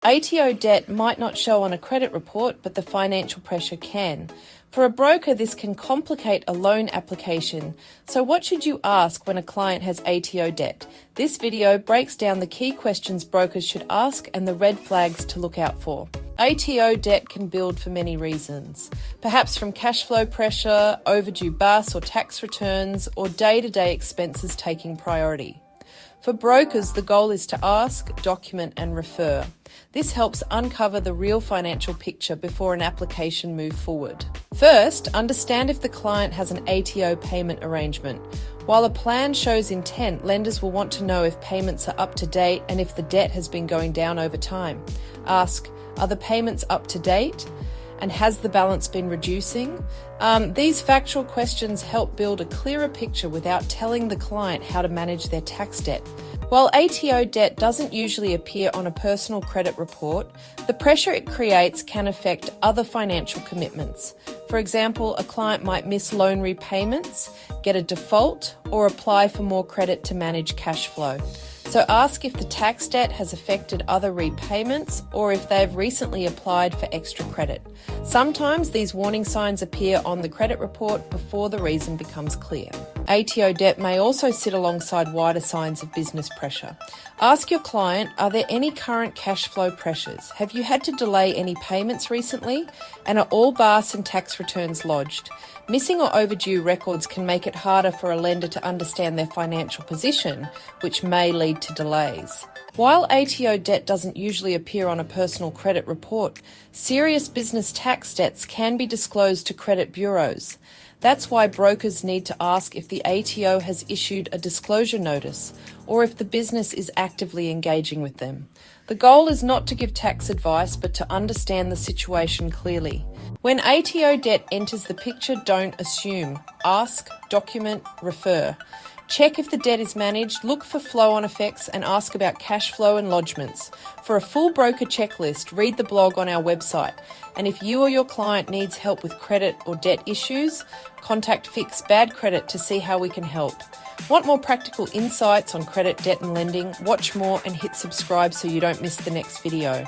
ATO debt might not show on a credit report, but the financial pressure can. For a broker, this can complicate a loan application. So what should you ask when a client has ATO debt? This video breaks down the key questions brokers should ask and the red flags to look out for. ATO debt can build for many reasons, perhaps from cash flow pressure, overdue bus or tax returns, or day-to-day expenses taking priority. For brokers, the goal is to ask, document and refer. This helps uncover the real financial picture before an application moves forward. First, understand if the client has an ATO payment arrangement. While a plan shows intent, lenders will want to know if payments are up to date and if the debt has been going down over time. Ask, are the payments up to date? And has the balance been reducing? These factual questions help build a clearer picture without telling the client how to manage their tax debt. While ATO debt doesn't usually appear on a personal credit report, the pressure it creates can affect other financial commitments. For example, a client might miss loan repayments, get a default, or apply for more credit to manage cash flow. So ask if the tax debt has affected other repayments or if they've recently applied for extra credit. Sometimes these warning signs appear on the credit report before the reason becomes clear. ATO debt may also sit alongside wider signs of business pressure. Ask your client, are there any current cash flow pressures? Have you had to delay any payments recently? And are all BAS and tax returns lodged? Missing or overdue records can make it harder for a lender to understand their financial position, which may lead to delays. While ATO debt doesn't usually appear on a personal credit report, serious business tax debts can be disclosed to credit bureaus. That's why brokers need to ask if the ATO has issued a disclosure notice or if the business is actively engaging with them. The goal is not to give tax advice, but to understand the situation clearly. When ATO debt enters the picture, don't assume. Ask, document, refer. Check if the debt is managed, look for flow-on effects, and ask about cash flow and lodgements. For a full broker checklist, read the blog on our website. And if you or your client needs help with credit or debt issues, contact Fix Bad Credit to see how we can help. Want more practical insights on credit, debt and lending? Watch more and hit subscribe so you don't miss the next video.